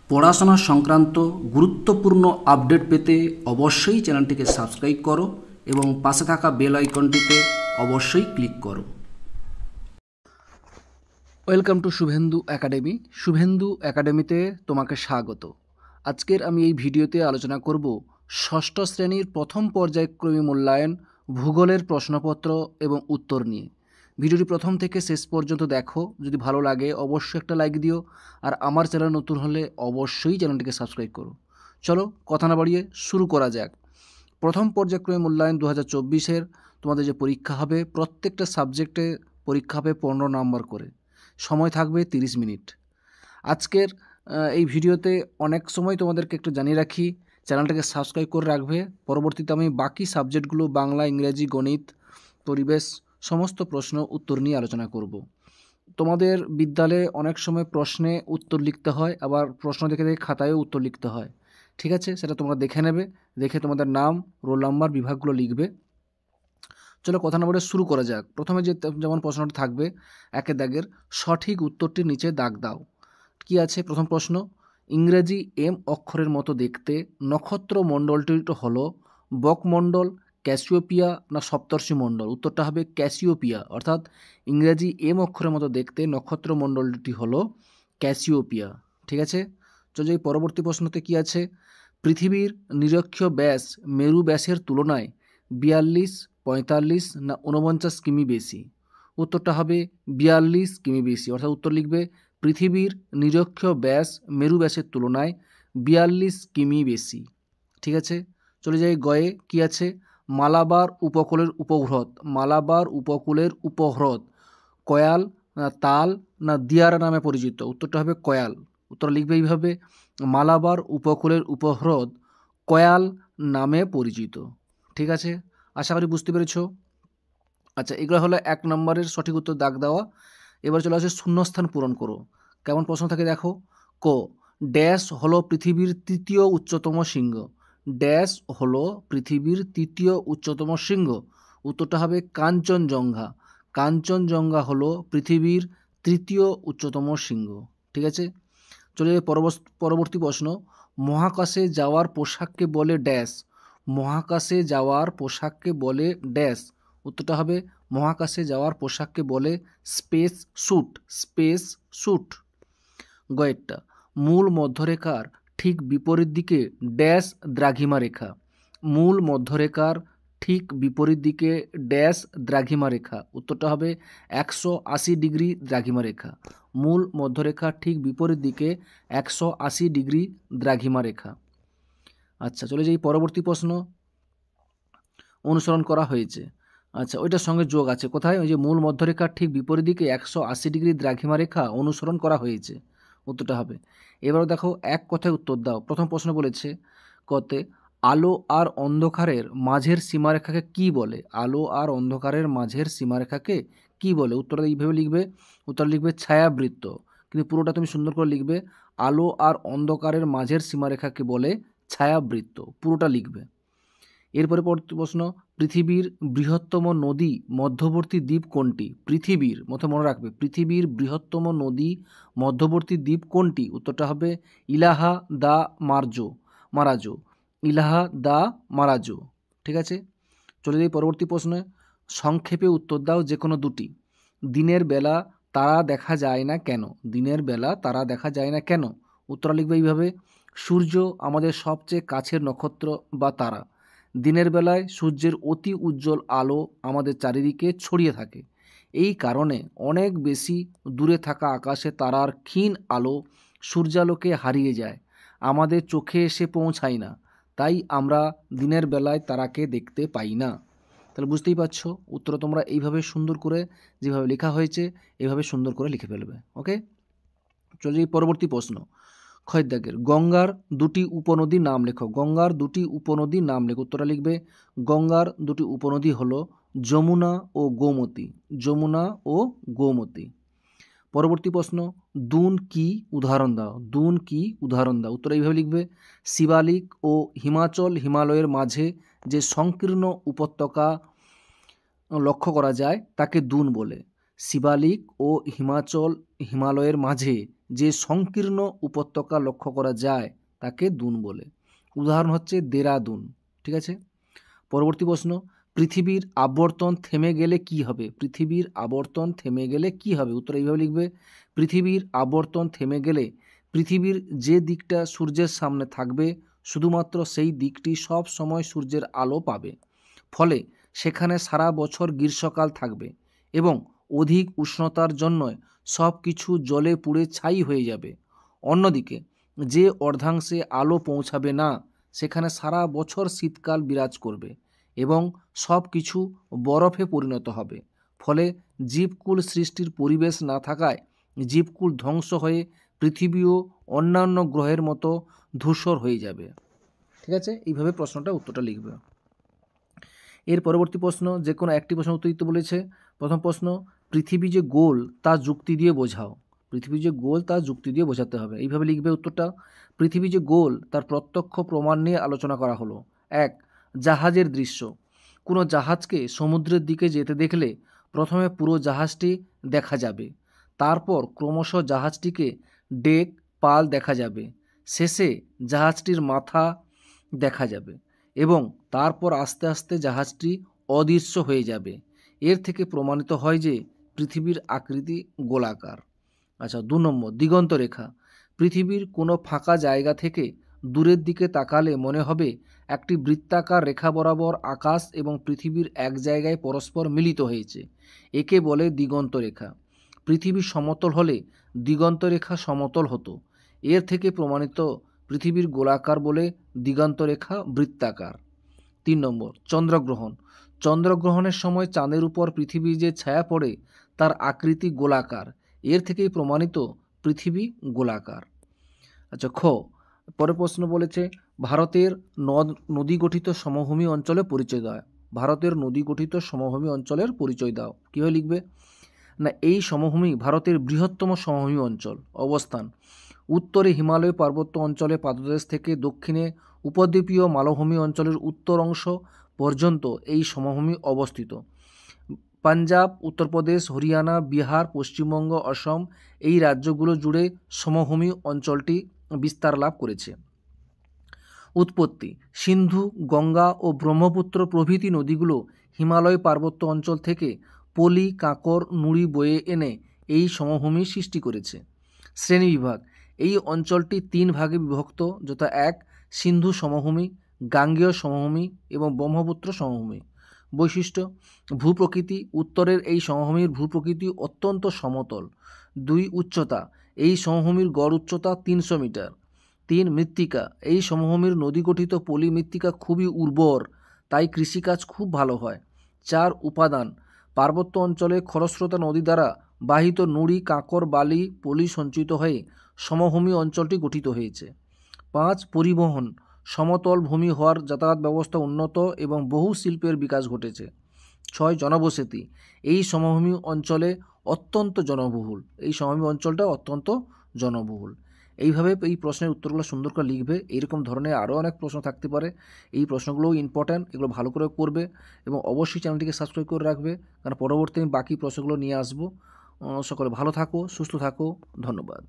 পড়াশোনা সংক্রান্ত গুরুত্বপূর্ণ আপডেট পেতে অবশ্যই চ্যানেলটিকে সাবস্ক্রাইব করো এবং পাশে থাকা বেল আইকনটিতে অবশ্যই ক্লিক করো। Welcome to Suvendu academy. Suvendu একাডেমিতে তোমাকে স্বাগত। আজকের আমি এই ভিডিওতে আলোচনা করব ষষ্ঠ শ্রেণীর প্রথম পর্যায়ক্রমী মূল্যায়ন ভূগোলের প্রশ্নপত্র এবং উত্তর নিয়ে। ভিডিওটি প্রথম থেকে শেষ পর্যন্ত দেখো, যদি ভালো লাগে অবশ্যই একটা লাইক দিও, আর আমার চ্যানেল নতুন হলে অবশ্যই চ্যানেলটিকে সাবস্ক্রাইব করো। চলো কথা না বাড়িয়ে শুরু করা যাক। প্রথম পর্যায়ক্রমে মূল্যায়ন 2024-এর তোমাদের যে পরীক্ষা হবে, প্রত্যেকটা সাবজেক্টে পরীক্ষা হবে 15 নাম্বার করে, সময় থাকবে 30 মিনিট। আজকের এই ভিডিওতে অনেক সময় তোমাদেরকে একটু জানিয়ে রাখি, চ্যানেলটাকে সাবস্ক্রাইব করে রাখবে। পরবর্তীতে আমি বাকি সাবজেক্টগুলো বাংলা, ইংরেজি, গণিত, পরিবেশ সমস্ত প্রশ্ন উত্তর নিয়ে আলোচনা করব। তোমাদের বিদ্যালয়ে অনেক সময় প্রশ্নে উত্তর লিখতে হয়, আবার প্রশ্ন দেখে দেখে খাতায়ও উত্তর লিখতে হয়। ঠিক আছে, সেটা তোমরা দেখে নেবে, দেখে তোমাদের নাম, রোল নাম্বার, বিভাগগুলো লিখবে। চলো কথা না বলে শুরু করা যাক। প্রথমে যেমন প্রশ্নটা থাকবে, একের দাগের সঠিক উত্তরটির নিচে দাগ দাও। কি আছে? প্রথম প্রশ্ন, ইংরেজি এম অক্ষরের মতো দেখতে নক্ষত্র মণ্ডলটি হলো বকমণ্ডল, ক্যাসিওপিয়া না সপ্তর্ষি মণ্ডল? উত্তরটা হবে ক্যাসিওপিয়া, অর্থাৎ ইংরেজি এম অক্ষরের মতো দেখতে নক্ষত্র মণ্ডলটি হলো ক্যাসিওপিয়া। ঠিক আছে, চলো এই পরবর্তী প্রশ্নতে কি আছে, পৃথিবীর নিরক্ষীয় ব্যাস মেরু ব্যাসের তুলনায় 42, 45 না 49 কিমি বেশি? উত্তরটা হবে 42 কিমি বেশি, অর্থাৎ উত্তর লিখবে পৃথিবীর নিরক্ষীয় ব্যাস মেরু ব্যাসের তুলনায় 42 কিমি বেশি। ঠিক আছে, চলে যাই গয়ে। কি আছে? মালাবার উপকূলের উপহ্রদ, মালাবার উপকূলের উপহ্রদ কয়াল না তাল না দিয়ারা নামে পরিচিত? উত্তরটা হবে কয়াল। উত্তর লিখবে এইভাবে, মালাবার উপকূলের উপহ্রদ কয়াল নামে পরিচিত। ঠিক আছে, আশা করি বুঝতে পেরেছ। আচ্ছা, এগুলো হলো 1 নম্বরের সঠিক উত্তর দাগ দেওয়া। এবার চলে আসে শূন্যস্থান পূরণ করো। কেমন প্রশ্ন থাকে দেখো। ক, ড্যাশ হলো পৃথিবীর তৃতীয় উচ্চতম শৃঙ্গ? ড্যাশ হলো পৃথিবীর তৃতীয় উচ্চতম শৃঙ্গ? উত্তরটা হবে কাঞ্চনজঙ্ঘা। কাঞ্চনজঙ্ঘা হলো পৃথিবীর তৃতীয় উচ্চতম শৃঙ্গ। ঠিক আছে, চলে যাবে পরবর্তী প্রশ্ন, মহাকাশে যাওয়ার পোশাককে বলে ড্যাশ? মহাকাশে যাওয়ার পোশাককে বলে ড্যাশ? উত্তরটা হবে মহাকাশে যাওয়ার পোশাককে বলে স্পেস স্যুট। Space suit. গয়েরটা, মূল মধ্যরেখার ঠিক বিপরীত দিকে ড্যাশ দ্রাঘিমা রেখা? মূল মধ্যরেখার ঠিক বিপরীত দিকে ড্যাশ দ্রাঘিমা রেখা? উত্তরটা হবে 180 ডিগ্রি দ্রাঘিমা রেখা। মূল মধ্যরেখার ঠিক বিপরীত দিকে 180 ডিগ্রি দ্রাঘিমা রেখা। আচ্ছা, চলে যাই পরবর্তী প্রশ্ন, অনুসরণ করা হয়েছে। আচ্ছা, ওইটার সঙ্গে যোগ আছে কোথায়? ওই যে মূল মধ্যরেখার ঠিক বিপরীত দিকে 180 ডিগ্রি দ্রাঘিমা রেখা অনুসরণ করা হয়েছে। উত্তরটা হবে। এবারও দেখো, এক কথায় উত্তর দাও। প্রথম প্রশ্ন বলেছে কতে, আলো আর অন্ধকারের মাঝের সীমারেখাকে কি বলে? আলো আর অন্ধকারের মাঝের সীমারেখাকে কি বলে? উত্তরটা এইভাবে লিখবে, উত্তর লিখবে ছায়াবৃত্ত। কিন্তু পুরোটা তুমি সুন্দর করে লিখবে, আলো আর অন্ধকারের মাঝের সীমারেখাকে বলে ছায়াবৃত্ত, পুরোটা লিখবে। এরপরে পরবর্তী প্রশ্ন, পৃথিবীর বৃহত্তম নদী মধ্যবর্তী দ্বীপ কোনটি? পৃথিবীর মনে রাখবে, পৃথিবীর বৃহত্তম নদী মধ্যবর্তী দ্বীপ কোনটি? উত্তরটা হবে ইলাহা দা মারাজো। ইলাহা দা মারাজো। ঠিক আছে, চলে যাই পরবর্তী প্রশ্নে, সংক্ষেপে উত্তর দাও যে কোনো দুটি। দিনের বেলা তারা দেখা যায় না কেন? দিনের বেলা তারা দেখা যায় না কেন? উত্তর লিখবে এইভাবে, সূর্য আমাদের সবচেয়ে কাছের নক্ষত্র বা তারা। দিনের বেলায় সূর্যের অতি উজ্জ্বল আলো আমাদের চারিদিকে ছড়িয়ে থাকে। এই কারণে অনেক বেশি দূরে থাকা আকাশে তারার ক্ষীণ আলো সূর্যালোকে হারিয়ে যায়, আমাদের চোখে এসে পৌঁছায় না, তাই আমরা দিনের বেলায় তারাকে দেখতে পাই না। তাহলে বুঝতেই পারছো, উত্তর তোমরা এইভাবে সুন্দর করে, যেভাবে লেখা হয়েছে এইভাবে সুন্দর করে লিখে ফেলবে। ওকে, চলে যাই পরবর্তী প্রশ্ন, ক্ষয়ের দাগের গঙ্গার দুটি উপনদীর নাম লেখো। গঙ্গার দুটি উপনদীর নাম লেখো। উত্তরটা লিখবে, গঙ্গার দুটি উপনদী হলো যমুনা ও গোমতী। যমুনা ও গোমতী। পরবর্তী প্রশ্ন, দুন কি উদাহরণ দাও। দুন কি উদাহরণ দাও। উত্তর এইভাবে লিখবে, শিবালিক ও হিমালয়ের মাঝে যে সংকীর্ণ উপত্যকা লক্ষ্য করা যায় তাকে দুন বলে। শিবালিক ও হিমালয়ের মাঝে যে সংকীর্ণ উপত্যকা লক্ষ্য করা যায় তাকে দুন বলে। উদাহরণ হচ্ছে দেরাদুন। ঠিক আছে, পরবর্তী প্রশ্ন, পৃথিবীর আবর্তন থেমে গেলে কি হবে? পৃথিবীর আবর্তন থেমে গেলে কি হবে? উত্তর এইভাবে লিখবে, পৃথিবীর আবর্তন থেমে গেলে পৃথিবীর যে দিকটা সূর্যের সামনে থাকবে শুধুমাত্র সেই দিকটি সব সময় সূর্যের আলো পাবে, ফলে সেখানে সারা বছর গ্রীষ্মকাল থাকবে এবং অধিক উষ্ণতার জন্য সব কিছু জলে পুড়ে ছাই হয়ে যাবে। অন্যদিকে যে অর্ধাংশে আলো পৌঁছাবে না সেখানে সারা বছর শীতকাল বিরাজ করবে এবং সব কিছু বরফে পরিণত হবে। ফলে জীবকুল সৃষ্টির পরিবেশ না থাকায় জীবকুল ধ্বংস হয়ে পৃথিবী ও অন্যান্য গ্রহের মতো ধূসর হয়ে যাবে। ঠিক আছে, এইভাবে প্রশ্নটা উত্তরটা লিখবে। এর পরবর্তী প্রশ্ন, যে কোনো একটি প্রশ্ন উত্তর দিতে বলেছে। প্রথম প্রশ্ন, পৃথিবী যে গোল তা যুক্তি দিয়ে বোঝাও। পৃথিবী যে গোল তা যুক্তি দিয়ে বোঝাতে হবে। এইভাবে লিখবে উত্তরটা, পৃথিবী যে গোল তার প্রত্যক্ষ প্রমাণ নিয়ে আলোচনা করা হলো। 1. জাহাজের দৃশ্য। কোনো জাহাজকে সমুদ্রের দিকে যেতে দেখলে প্রথমে পুরো জাহাজটি দেখা যাবে, তারপর ক্রমশ জাহাজটিকে ডেক পাল দেখা যাবে, শেষে জাহাজটির মাথা দেখা যাবে এবং তারপর আস্তে আস্তে জাহাজটি অদৃশ্য হয়ে যাবে। এর থেকে প্রমাণিত হয় যে পৃথিবীর আকৃতি গোলাকার। আচ্ছা, 2 নম্বর, দিগন্ত রেখা। পৃথিবীর কোনো ফাঁকা জায়গা থেকে দূরের দিকে তাকালে মনে হবে একটি বৃত্তাকার রেখা বরাবর আকাশ এবং পৃথিবীর এক জায়গায় পরস্পর মিলিত হয়েছে। একে বলে দিগন্ত রেখা। পৃথিবী সমতল হলে দিগন্ত রেখা সমতল হতো। এর থেকে প্রমাণিত পৃথিবীর গোলাকার বলে দিগন্ত রেখা বৃত্তাকার। 3 নম্বর, চন্দ্রগ্রহণ। চন্দ্রগ্রহণের সময় চাঁদের উপর পৃথিবীর যে ছায়া পড়ে তার আকৃতি গোলাকার। এর থেকেই প্রমাণিত পৃথিবী গোলাকার। আচ্ছা, খ, পরের প্রশ্ন বলেছে, ভারতের নদী গঠিত সমভূমি অঞ্চলের পরিচয় দাও। ভারতের নদী গঠিত সমভূমি অঞ্চলের পরিচয় দাও। কীভাবে লিখবে না, এই সমভূমি ভারতের বৃহত্তম সমভূমি অঞ্চল। অবস্থান, উত্তরে হিমালয় পার্বত্য অঞ্চলে পাদদেশ থেকে দক্ষিণে উপদ্বীপীয় মালভূমি অঞ্চলের উত্তর অংশ পর্যন্ত এই সমভূমি অবস্থিত। পাঞ্জাব, উত্তরপ্রদেশ, হরিয়ানা, বিহার, পশ্চিমবঙ্গ, অসম এই রাজ্যগুলো জুড়ে সমভূমি অঞ্চলটি বিস্তার লাভ করেছে। উৎপত্তি, সিন্ধু, গঙ্গা ও ব্রহ্মপুত্র প্রভৃতি নদীগুলো হিমালয় পার্বত্য অঞ্চল থেকে পলি, কাঁকর, নুড়ি বয়ে এনে এই সমভূমি সৃষ্টি করেছে। শ্রেণীবিভাগ, এই অঞ্চলটি 3 ভাগে বিভক্ত, যথা 1. সিন্ধু সমভূমি, গাঙ্গেয় সমভূমি এবং ব্রহ্মপুত্র সমভূমি। বৈশিষ্ট্য, ভূপ্রকৃতি, উত্তরের এই সমভূমির ভূপ্রকৃতি অত্যন্ত সমতল। 2. উচ্চতা, এই সমভূমির গড় উচ্চতা 300 মিটার। 3. মৃত্তিকা, এই সমভূমির নদী গঠিত পলি মৃত্তিকা খুবই উর্বর, তাই কৃষিকাজ খুব ভালো হয়। 4. উপাদান, পার্বত্য অঞ্চলে খরস্রোতা নদী দ্বারা বাহিত নুড়ি, কাঁকর, বালি, পলি সঞ্চিত হয়ে সমভূমি অঞ্চলটি গঠিত হয়েছে। 5. পরিবহন, সমতল ভূমি হওয়ার যাতায়াত ব্যবস্থা উন্নত এবং বহু শিল্পের বিকাশ ঘটেছে। 6. জনবসতি, এই সমভূমি অঞ্চলে অত্যন্ত জনবহুল। এই সমভূমি অঞ্চলটা অত্যন্ত জনবহুল। এইভাবে এই প্রশ্নের উত্তরগুলো সুন্দর করে লিখবে। এইরকম ধরনের আরও অনেক প্রশ্ন থাকতে পারে। এই প্রশ্নগুলোও ইম্পর্ট্যান্ট, এগুলো ভালো করে করবে এবং অবশ্যই চ্যানেলটিকে সাবস্ক্রাইব করে রাখবে, কারণ পরবর্তী আমি বাকি প্রশ্নগুলো নিয়ে আসবো। সকলে ভালো থাকো, সুস্থ থাকো, ধন্যবাদ।